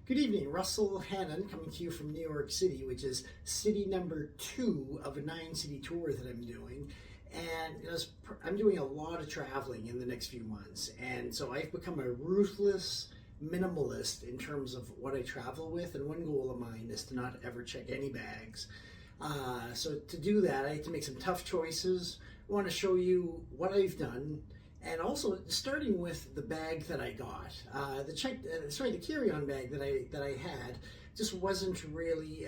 Good evening, Russell Hannon coming to you from New York City, which is city number 2 of a 9-city tour that I'm doing. And I'm doing a lot of traveling in the next few months. And so I've become a ruthless minimalist in terms of what I travel with. And one goal of mine is to not ever check any bags. So to do that, I had to make some tough choices. I want to show you what I've done. And also, starting with the bag that I got, the carry-on bag that I had just wasn't really,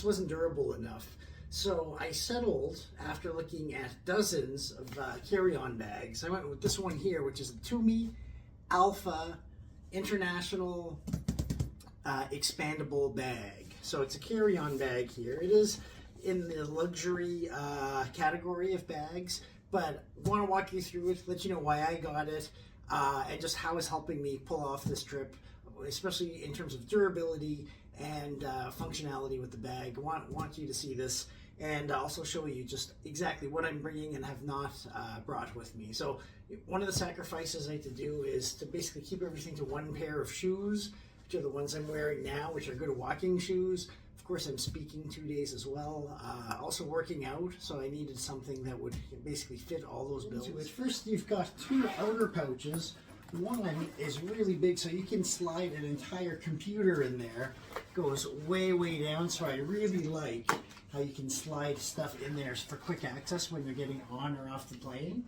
wasn't durable enough. So I settled, after looking at dozens of carry-on bags, I went with this one here, which is the Tumi Alpha International Expandable bag. So it's a carry-on bag here. It is in the luxury category of bags, but I want to walk you through it, let you know why I got it, and just how it's helping me pull off this trip, especially in terms of durability and functionality with the bag. I want you to see this and also show you just exactly what I'm bringing and have not brought with me. So one of the sacrifices I had to do is to basically keep everything to one pair of shoes, which are the ones I'm wearing now, which are good walking shoes. Of course, I'm speaking 2 days as well, also working out, so I needed something that would basically fit all those bills. First, you've got 2 outer pouches. One is really big, so you can slide an entire computer in there. It goes way, way down, so I really like how you can slide stuff in there for quick access when you're getting on or off the plane.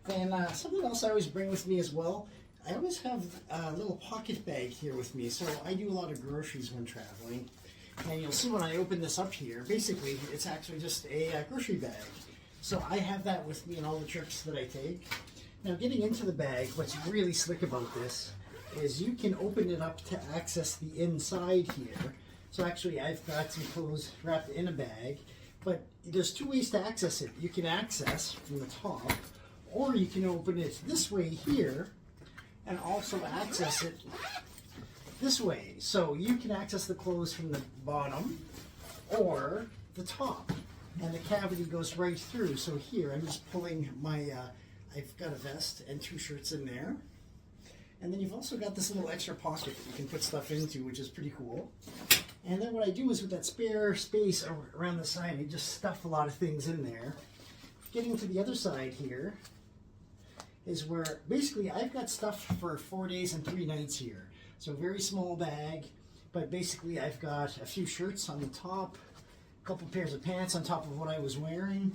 Then something else I always bring with me as well, I always have a little pocket bag here with me, so I do a lot of groceries when traveling. And you'll see when I open this up here, basically it's actually just a grocery bag. So I have that with me in all the trips that I take. Now, getting into the bag, what's really slick about this is you can open it up to access the inside here. So actually I've got some clothes wrapped in a bag, but there's 2 ways to access it. You can access from the top, or you can open it this way here and also access it this way. So you can access the clothes from the bottom or the top, and the cavity goes right through. So here I'm just pulling my I've got a vest and 2 shirts in there, and then you've also got this little extra pocket that you can put stuff into, which is pretty cool. And then what I do is, with that spare space around the side, I just stuff a lot of things in there. Getting to the other side here is where basically I've got stuff for 4 days and 3 nights here. So very small bag, but basically I've got a few shirts on the top, a couple pairs of pants on top of what I was wearing,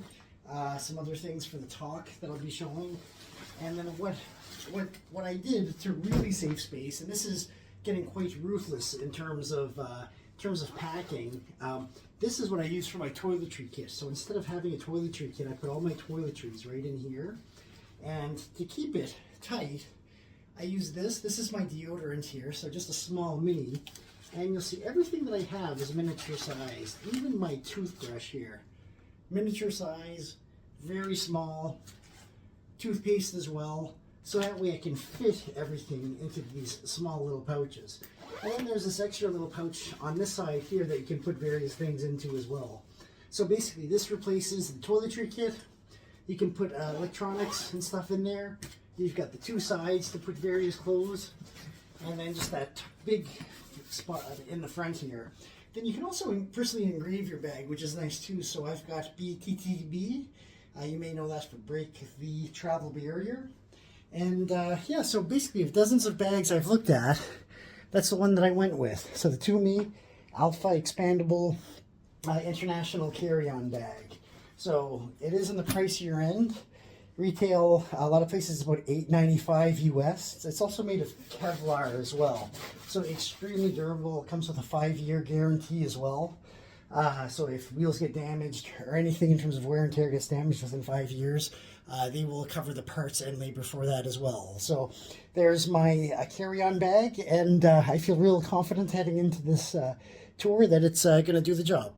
some other things for the talk that I'll be showing. And then what I did to really save space, and this is getting quite ruthless in terms of packing, this is what I use for my toiletry kit. So instead of having a toiletry kit, I put all my toiletries right in here. And to keep it tight, I use this. This is my deodorant here, so just a small mini. And you'll see everything that I have is miniature size. Even my toothbrush here. Miniature size, very small. Toothpaste as well. So that way I can fit everything into these small little pouches. And then there's this extra little pouch on this side here that you can put various things into as well. So basically this replaces the toiletry kit. You can put electronics and stuff in there. You've got the 2 sides to put various clothes, and then just that big spot in the front here. Then you can also personally engrave your bag, which is nice too. So I've got BTTB. You may know that for Break the Travel Barrier. And yeah, so basically of dozens of bags I've looked at, that's the one that I went with. So the Tumi Alpha Expandable International Carry-On bag. So it is in the pricier end. Retail, a lot of places, about $8.95 US. It's also made of Kevlar as well. So extremely durable. It comes with a 5-year guarantee as well. So if wheels get damaged or anything in terms of wear and tear gets damaged within 5 years, they will cover the parts and labor for that as well. So there's my carry-on bag, and I feel real confident heading into this tour that it's going to do the job.